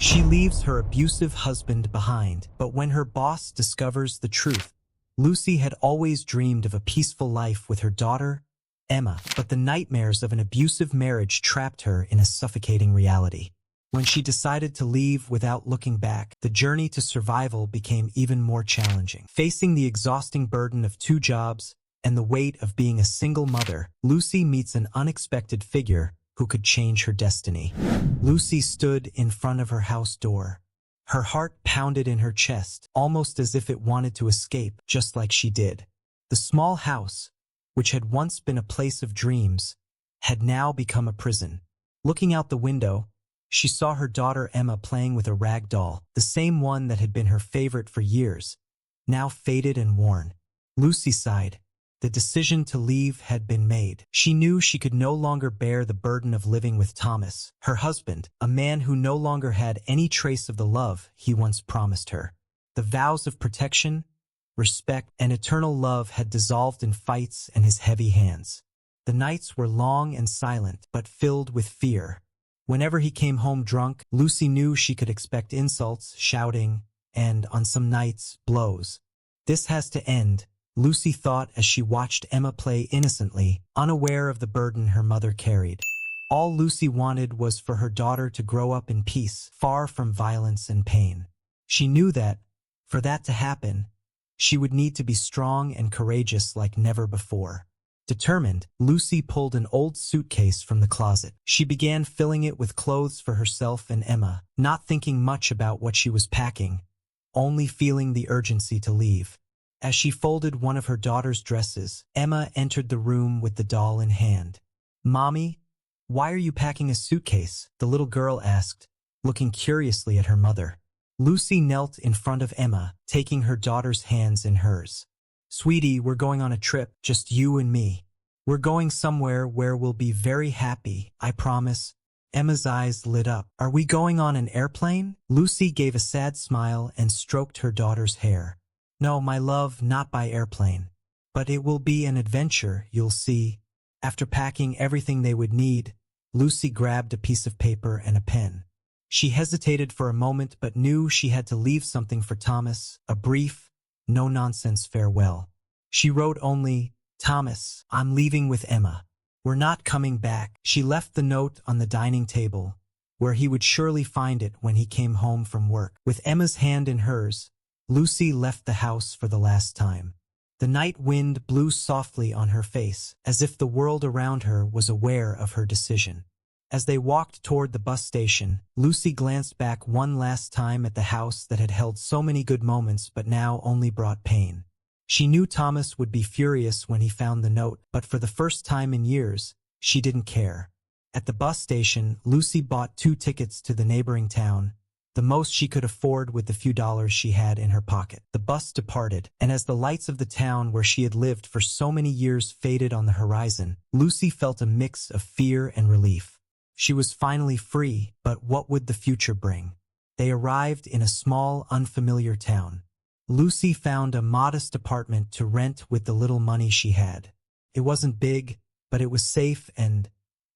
She leaves her abusive husband behind, but when her boss discovers the truth, Lucy had always dreamed of a peaceful life with her daughter, Emma, but the nightmares of an abusive marriage trapped her in a suffocating reality. When she decided to leave without looking back, the journey to survival became even more challenging. Facing the exhausting burden of 2 jobs and the weight of being a single mother, Lucy meets an unexpected figure who could change her destiny. Lucy stood in front of her house door. Her heart pounded in her chest, almost as if it wanted to escape, just like she did. The small house, which had once been a place of dreams, had now become a prison. Looking out the window, she saw her daughter Emma playing with a rag doll, the same one that had been her favorite for years, now faded and worn. Lucy sighed. The decision to leave had been made. She knew she could no longer bear the burden of living with Thomas, her husband, a man who no longer had any trace of the love he once promised her. The vows of protection, respect, and eternal love had dissolved in fights and his heavy hands. The nights were long and silent, but filled with fear. Whenever he came home drunk, Lucy knew she could expect insults, shouting, and, on some nights, blows. This has to end, Lucy thought as she watched Emma play innocently, unaware of the burden her mother carried. All Lucy wanted was for her daughter to grow up in peace, far from violence and pain. She knew that, for that to happen, she would need to be strong and courageous like never before. Determined, Lucy pulled an old suitcase from the closet. She began filling it with clothes for herself and Emma, not thinking much about what she was packing, only feeling the urgency to leave. As she folded one of her daughter's dresses, Emma entered the room with the doll in hand. "Mommy, why are you packing a suitcase?" the little girl asked, looking curiously at her mother. Lucy knelt in front of Emma, taking her daughter's hands in hers. "Sweetie, we're going on a trip, just you and me. We're going somewhere where we'll be very happy, I promise." Emma's eyes lit up. "Are we going on an airplane?" Lucy gave a sad smile and stroked her daughter's hair. "No, my love, not by airplane. But it will be an adventure, you'll see." After packing everything they would need, Lucy grabbed a piece of paper and a pen. She hesitated for a moment but knew she had to leave something for Thomas, a brief, no-nonsense farewell. She wrote only, "Thomas, I'm leaving with Emma. We're not coming back." She left the note on the dining table, where he would surely find it when he came home from work. With Emma's hand in hers, Lucy left the house for the last time. The night wind blew softly on her face, as if the world around her was aware of her decision. As they walked toward the bus station, Lucy glanced back one last time at the house that had held so many good moments but now only brought pain. She knew Thomas would be furious when he found the note, but for the first time in years, she didn't care. At the bus station, Lucy bought 2 tickets to the neighboring town, the most she could afford with the few dollars she had in her pocket. The bus departed, and as the lights of the town where she had lived for so many years faded on the horizon, Lucy felt a mix of fear and relief. She was finally free, but what would the future bring? They arrived in a small, unfamiliar town. Lucy found a modest apartment to rent with the little money she had. It wasn't big, but it was safe and,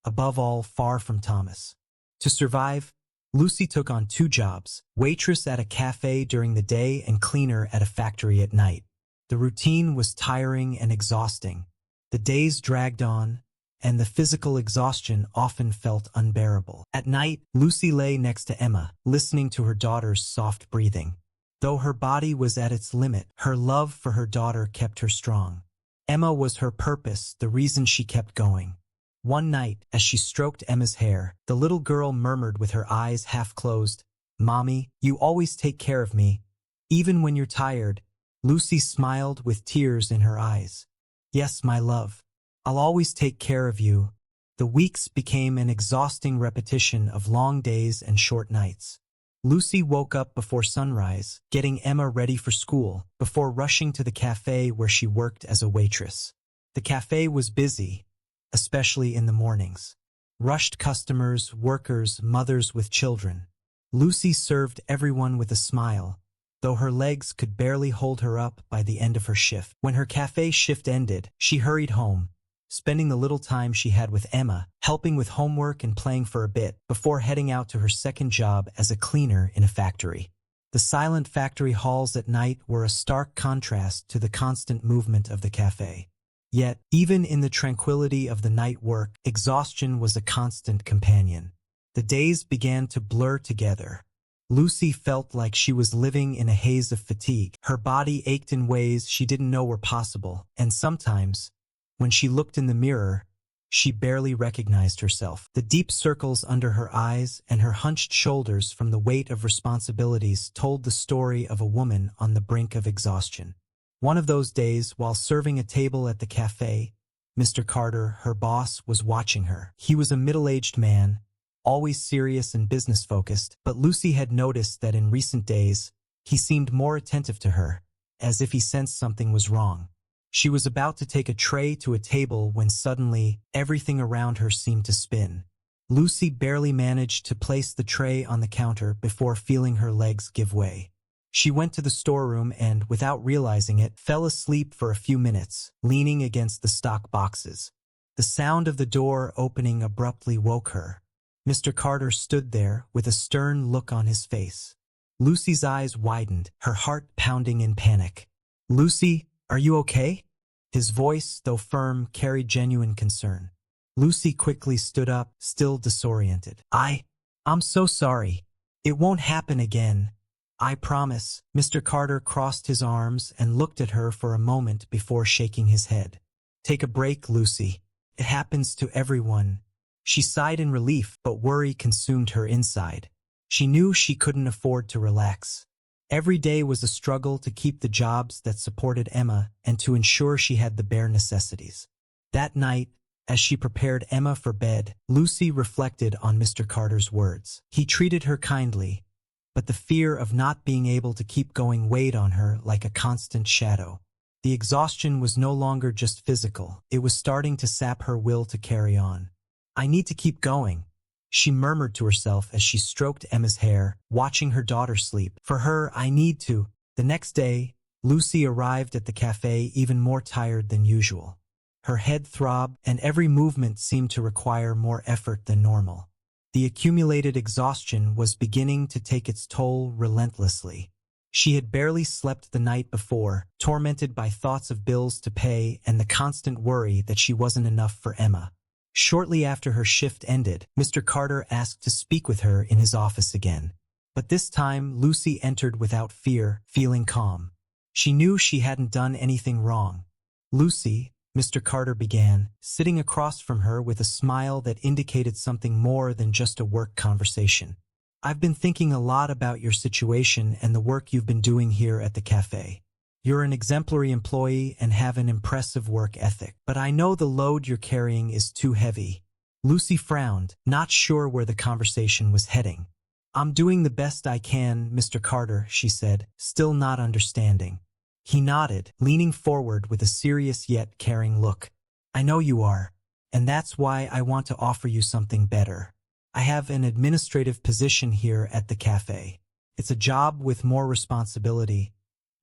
above all, far from Thomas. To survive, Lucy took on 2 jobs, waitress at a cafe during the day and cleaner at a factory at night. The routine was tiring and exhausting. The days dragged on, and the physical exhaustion often felt unbearable. At night, Lucy lay next to Emma, listening to her daughter's soft breathing. Though her body was at its limit, her love for her daughter kept her strong. Emma was her purpose, the reason she kept going. One night, as she stroked Emma's hair, the little girl murmured with her eyes half closed, "Mommy, you always take care of me, even when you're tired." Lucy smiled with tears in her eyes. "Yes, my love. I'll always take care of you." The weeks became an exhausting repetition of long days and short nights. Lucy woke up before sunrise, getting Emma ready for school, before rushing to the cafe where she worked as a waitress. The cafe was busy, especially in the mornings. Rushed customers, workers, mothers with children. Lucy served everyone with a smile, though her legs could barely hold her up by the end of her shift. When her cafe shift ended, she hurried home, spending the little time she had with Emma, helping with homework and playing for a bit, before heading out to her second job as a cleaner in a factory. The silent factory halls at night were a stark contrast to the constant movement of the cafe. Yet, even in the tranquility of the night work, exhaustion was a constant companion. The days began to blur together. Lucy felt like she was living in a haze of fatigue. Her body ached in ways she didn't know were possible, and sometimes, when she looked in the mirror, she barely recognized herself. The deep circles under her eyes and her hunched shoulders from the weight of responsibilities told the story of a woman on the brink of exhaustion. One of those days, while serving a table at the cafe, Mr. Carter, her boss, was watching her. He was a middle-aged man, always serious and business-focused, but Lucy had noticed that in recent days, he seemed more attentive to her, as if he sensed something was wrong. She was about to take a tray to a table when suddenly, everything around her seemed to spin. Lucy barely managed to place the tray on the counter before feeling her legs give way. She went to the storeroom and, without realizing it, fell asleep for a few minutes, leaning against the stock boxes. The sound of the door opening abruptly woke her. Mr. Carter stood there with a stern look on his face. Lucy's eyes widened, her heart pounding in panic. "Lucy, are you okay?" His voice, though firm, carried genuine concern. Lucy quickly stood up, still disoriented. I'm so sorry. It won't happen again. I promise." Mr. Carter crossed his arms and looked at her for a moment before shaking his head. "Take a break, Lucy. It happens to everyone." She sighed in relief, but worry consumed her inside. She knew she couldn't afford to relax. Every day was a struggle to keep the jobs that supported Emma and to ensure she had the bare necessities. That night, as she prepared Emma for bed, Lucy reflected on Mr. Carter's words. He treated her kindly, but the fear of not being able to keep going weighed on her like a constant shadow. The exhaustion was no longer just physical, it was starting to sap her will to carry on. "I need to keep going," she murmured to herself as she stroked Emma's hair, watching her daughter sleep. "For her, I need to." The next day, Lucy arrived at the cafe even more tired than usual. Her head throbbed, and every movement seemed to require more effort than normal. The accumulated exhaustion was beginning to take its toll relentlessly. She had barely slept the night before, tormented by thoughts of bills to pay and the constant worry that she wasn't enough for Emma. Shortly after her shift ended, Mr. Carter asked to speak with her in his office again. But this time, Lucy entered without fear, feeling calm. She knew she hadn't done anything wrong. "Lucy," Mr. Carter began, sitting across from her with a smile that indicated something more than just a work conversation. "I've been thinking a lot about your situation and the work you've been doing here at the cafe. You're an exemplary employee and have an impressive work ethic, but I know the load you're carrying is too heavy." Lucy frowned, not sure where the conversation was heading. "I'm doing the best I can, Mr. Carter," she said, still not understanding. He nodded, leaning forward with a serious yet caring look. "I know you are, and that's why I want to offer you something better. I have an administrative position here at the cafe. It's a job with more responsibility,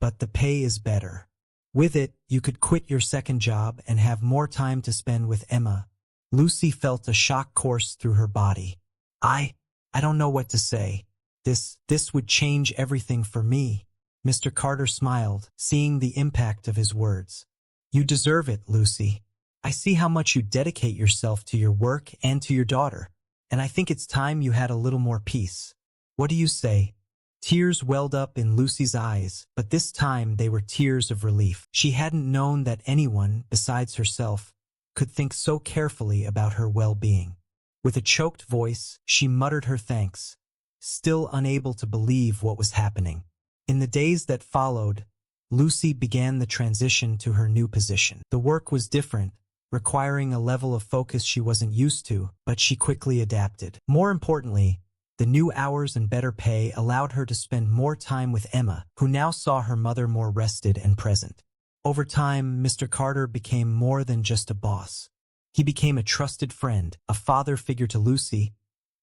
but the pay is better. With it, you could quit your second job and have more time to spend with Emma." Lucy felt a shock course through her body. I don't know what to say. This would change everything for me." Mr. Carter smiled, seeing the impact of his words. "You deserve it, Lucy. I see how much you dedicate yourself to your work and to your daughter, and I think it's time you had a little more peace. What do you say?" Tears welled up in Lucy's eyes, but this time they were tears of relief. She hadn't known that anyone, besides herself, could think so carefully about her well-being. With a choked voice, she muttered her thanks, still unable to believe what was happening. In the days that followed, Lucy began the transition to her new position. The work was different, requiring a level of focus she wasn't used to, but she quickly adapted. More importantly, the new hours and better pay allowed her to spend more time with Emma, who now saw her mother more rested and present. Over time, Mr. Carter became more than just a boss. He became a trusted friend, a father figure to Lucy,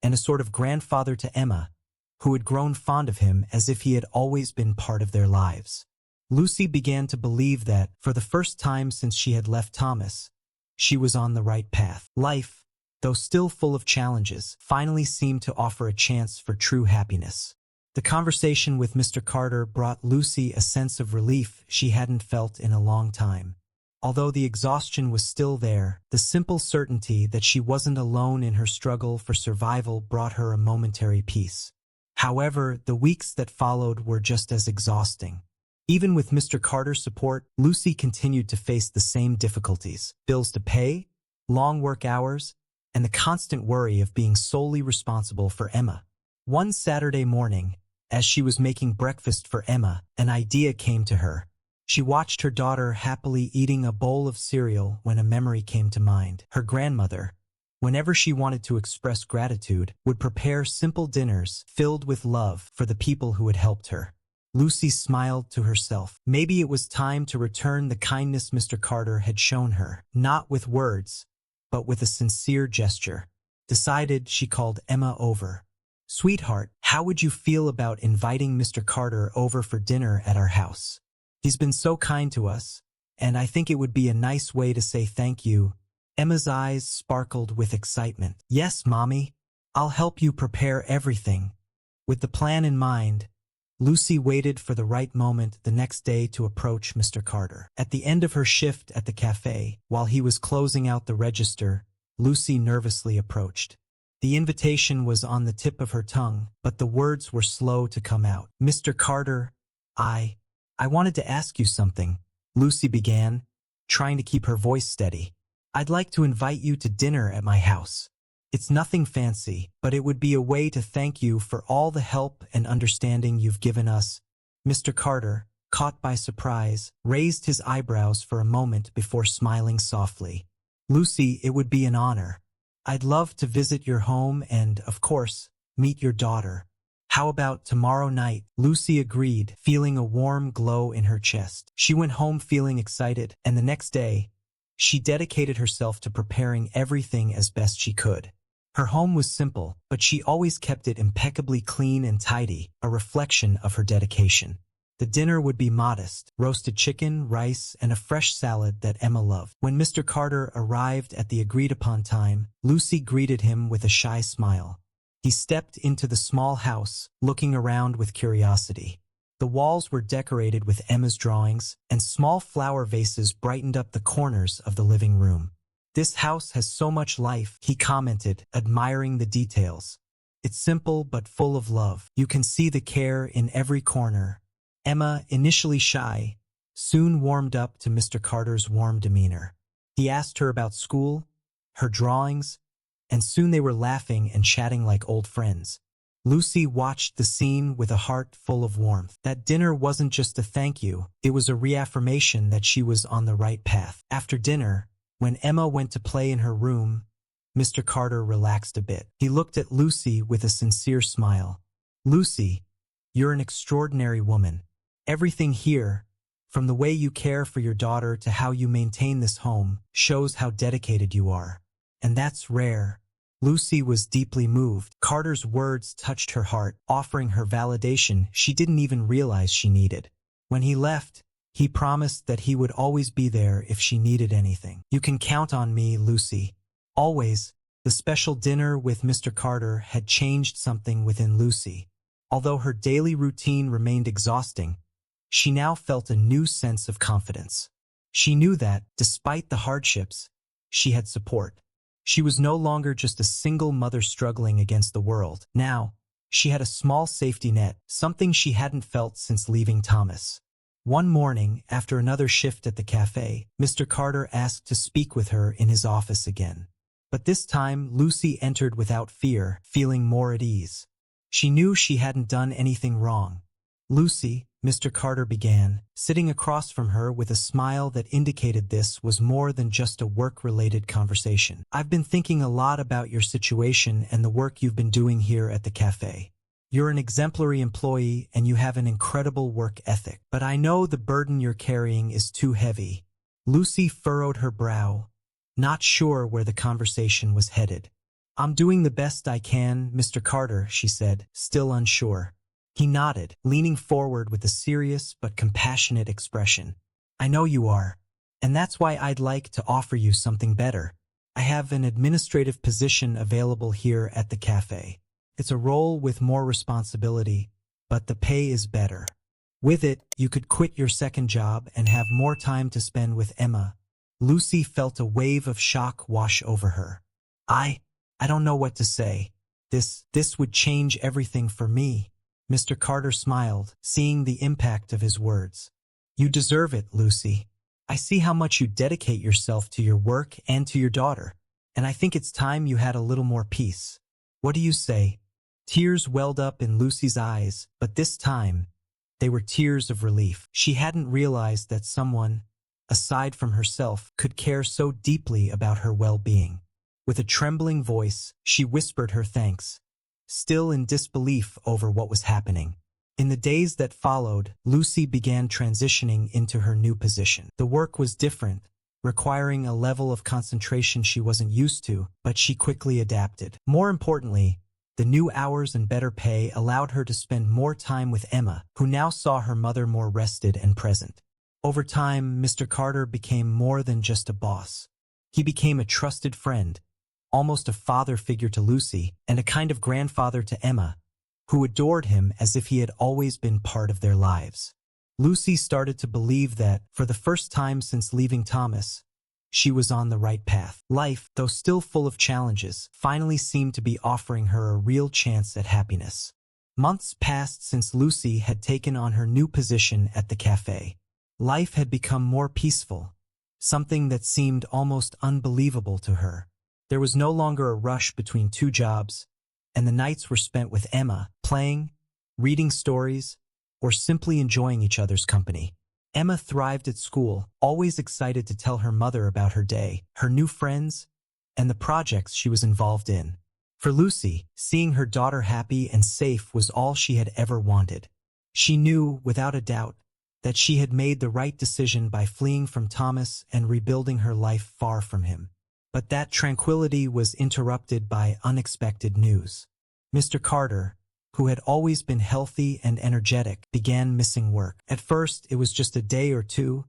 and a sort of grandfather to Emma, who had grown fond of him as if he had always been part of their lives. Lucy began to believe that, for the first time since she had left Thomas, She was on the right path. Life, though still full of challenges, finally seemed to offer a chance for true happiness. The conversation with Mr. Carter brought Lucy a sense of relief she hadn't felt in a long time. Although the exhaustion was still there, the simple certainty that she wasn't alone in her struggle for survival brought her a momentary peace. However, the weeks that followed were just as exhausting. Even with Mr. Carter's support, Lucy continued to face the same difficulties: bills to pay, long work hours, and the constant worry of being solely responsible for Emma. One Saturday morning, as she was making breakfast for Emma, an idea came to her. She watched her daughter happily eating a bowl of cereal when a memory came to mind. Her grandmother, whenever she wanted to express gratitude, would prepare simple dinners filled with love for the people who had helped her. Lucy smiled to herself. Maybe it was time to return the kindness Mr. Carter had shown her, not with words, but with a sincere gesture. Decided, she called Emma over. "Sweetheart, how would you feel about inviting Mr. Carter over for dinner at our house? He's been so kind to us, and I think it would be a nice way to say thank you." Emma's eyes sparkled with excitement. "Yes, Mommy. I'll help you prepare everything." With the plan in mind, Lucy waited for the right moment the next day to approach Mr. Carter. At the end of her shift at the cafe, while he was closing out the register, Lucy nervously approached. The invitation was on the tip of her tongue, but the words were slow to come out. "Mr. Carter, I wanted to ask you something," Lucy began, trying to keep her voice steady. "I'd like to invite you to dinner at my house. It's nothing fancy, but it would be a way to thank you for all the help and understanding you've given us." Mr. Carter, caught by surprise, raised his eyebrows for a moment before smiling softly. "Lucy, it would be an honor. I'd love to visit your home and, of course, meet your daughter." "How about tomorrow night?" Lucy agreed, feeling a warm glow in her chest. She went home feeling excited, and the next day, she dedicated herself to preparing everything as best she could. Her home was simple, but she always kept it impeccably clean and tidy, a reflection of her dedication. The dinner would be modest: roasted chicken, rice, and a fresh salad that Emma loved. When Mr. Carter arrived at the agreed-upon time, Lucy greeted him with a shy smile. He stepped into the small house, looking around with curiosity. The walls were decorated with Emma's drawings, and small flower vases brightened up the corners of the living room. "This house has so much life," he commented, admiring the details. "It's simple but full of love. You can see the care in every corner." Emma, initially shy, soon warmed up to Mr. Carter's warm demeanor. He asked her about school, her drawings, and soon they were laughing and chatting like old friends. Lucy watched the scene with a heart full of warmth. That dinner wasn't just a thank you, it was a reaffirmation that she was on the right path. After dinner, when Emma went to play in her room, Mr. Carter relaxed a bit. He looked at Lucy with a sincere smile. "Lucy, you're an extraordinary woman. Everything here, from the way you care for your daughter to how you maintain this home, shows how dedicated you are. And that's rare." Lucy was deeply moved. Carter's words touched her heart, offering her validation she didn't even realize she needed. When he left, he promised that he would always be there if she needed anything. "You can count on me, Lucy. Always." The special dinner with Mr. Carter had changed something within Lucy. Although her daily routine remained exhausting, she now felt a new sense of confidence. She knew that, despite the hardships, she had support. She was no longer just a single mother struggling against the world. Now, she had a small safety net, something she hadn't felt since leaving Thomas. One morning, after another shift at the cafe, Mr. Carter asked to speak with her in his office again. But this time, Lucy entered without fear, feeling more at ease. She knew she hadn't done anything wrong. "Lucy," Mr. Carter began, sitting across from her with a smile that indicated this was more than just a work-related conversation. "I've been thinking a lot about your situation and the work you've been doing here at the cafe. You're an exemplary employee and you have an incredible work ethic. But I know the burden you're carrying is too heavy." Lucy furrowed her brow, not sure where the conversation was headed. "I'm doing the best I can, Mr. Carter," she said, still unsure. He nodded, leaning forward with a serious but compassionate expression. "I know you are. And that's why I'd like to offer you something better. I have an administrative position available here at the cafe. It's a role with more responsibility, but the pay is better. With it, you could quit your second job and have more time to spend with Emma. Lucy felt a wave of shock wash over her. I don't know what to say. This would change everything for me. Mr. Carter smiled, seeing the impact of his words. You deserve it, Lucy. I see how much you dedicate yourself to your work and to your daughter, and I think it's time you had a little more peace. What do you say? Tears welled up in Lucy's eyes, but this time, they were tears of relief. She hadn't realized that someone, aside from herself, could care so deeply about her well-being. With a trembling voice, she whispered her thanks, still in disbelief over what was happening. In the days that followed, Lucy began transitioning into her new position. The work was different, requiring a level of concentration she wasn't used to, but she quickly adapted. More importantly, the new hours and better pay allowed her to spend more time with Emma, who now saw her mother more rested and present. Over time, Mr. Carter became more than just a boss. He became a trusted friend, almost a father figure to Lucy, and a kind of grandfather to Emma, who adored him as if he had always been part of their lives. Lucy started to believe that, for the first time since leaving Thomas, she was on the right path. Life, though still full of challenges, finally seemed to be offering her a real chance at happiness. Months passed since Lucy had taken on her new position at the cafe. Life had become more peaceful, something that seemed almost unbelievable to her. There was no longer a rush between two jobs, and the nights were spent with Emma, playing, reading stories, or simply enjoying each other's company. Emma thrived at school, always excited to tell her mother about her day, her new friends, and the projects she was involved in. For Lucy, seeing her daughter happy and safe was all she had ever wanted. She knew, without a doubt, that she had made the right decision by fleeing from Thomas and rebuilding her life far from him. But that tranquility was interrupted by unexpected news. Mr. Carter, who had always been healthy and energetic, began missing work. At first, it was just a day or two,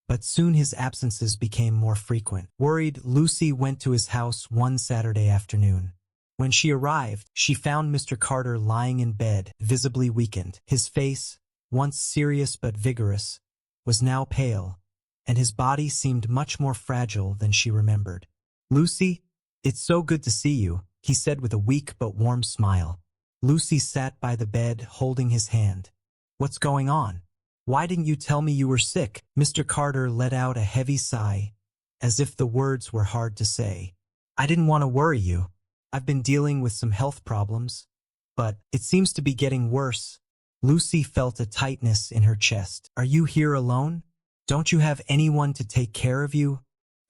but soon his absences became more frequent. Worried, Lucy went to his house one Saturday afternoon. When she arrived, she found Mr. Carter lying in bed, visibly weakened. His face, once serious but vigorous, was now pale, and his body seemed much more fragile than she remembered. "Lucy, it's so good to see you," he said with a weak but warm smile. Lucy sat by the bed, holding his hand. "What's going on? Why didn't you tell me you were sick?" Mr. Carter let out a heavy sigh, as if the words were hard to say. "I didn't want to worry you. I've been dealing with some health problems, but it seems to be getting worse." Lucy felt a tightness in her chest. "Are you here alone? Don't you have anyone to take care of you?"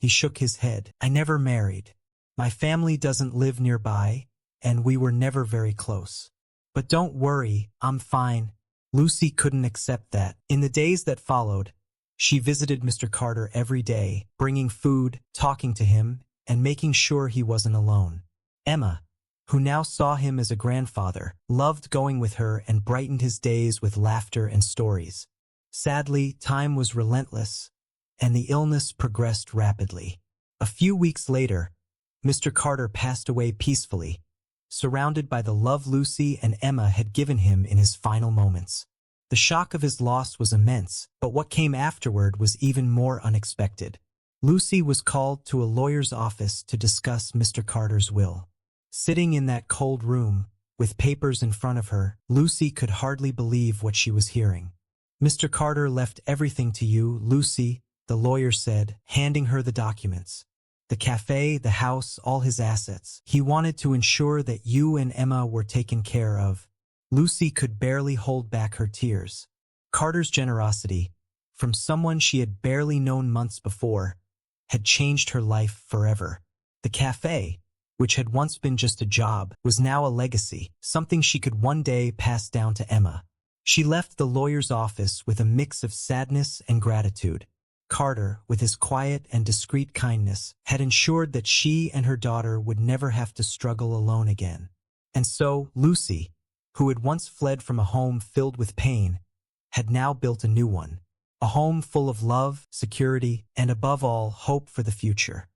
He shook his head. "I never married. My family doesn't live nearby, and we were never very close. But don't worry, I'm fine." Lucy couldn't accept that. In the days that followed, she visited Mr. Carter every day, bringing food, talking to him, and making sure he wasn't alone. Emma, who now saw him as a grandfather, loved going with her and brightened his days with laughter and stories. Sadly, time was relentless, and the illness progressed rapidly. A few weeks later, Mr. Carter passed away peacefully, surrounded by the love Lucy and Emma had given him in his final moments. The shock of his loss was immense, but what came afterward was even more unexpected. Lucy was called to a lawyer's office to discuss Mr. Carter's will. Sitting in that cold room, with papers in front of her, Lucy could hardly believe what she was hearing. "Mr. Carter left everything to you, Lucy," the lawyer said, handing her the documents. "The cafe, the house, all his assets. He wanted to ensure that you and Emma were taken care of." Lucy could barely hold back her tears. Carter's generosity, from someone she had barely known months before, had changed her life forever. The cafe, which had once been just a job, was now a legacy, something she could one day pass down to Emma. She left the lawyer's office with a mix of sadness and gratitude. Carter, with his quiet and discreet kindness, had ensured that she and her daughter would never have to struggle alone again. And so, Lucy, who had once fled from a home filled with pain, had now built a new one. a home full of love, security, and above all, hope for the future.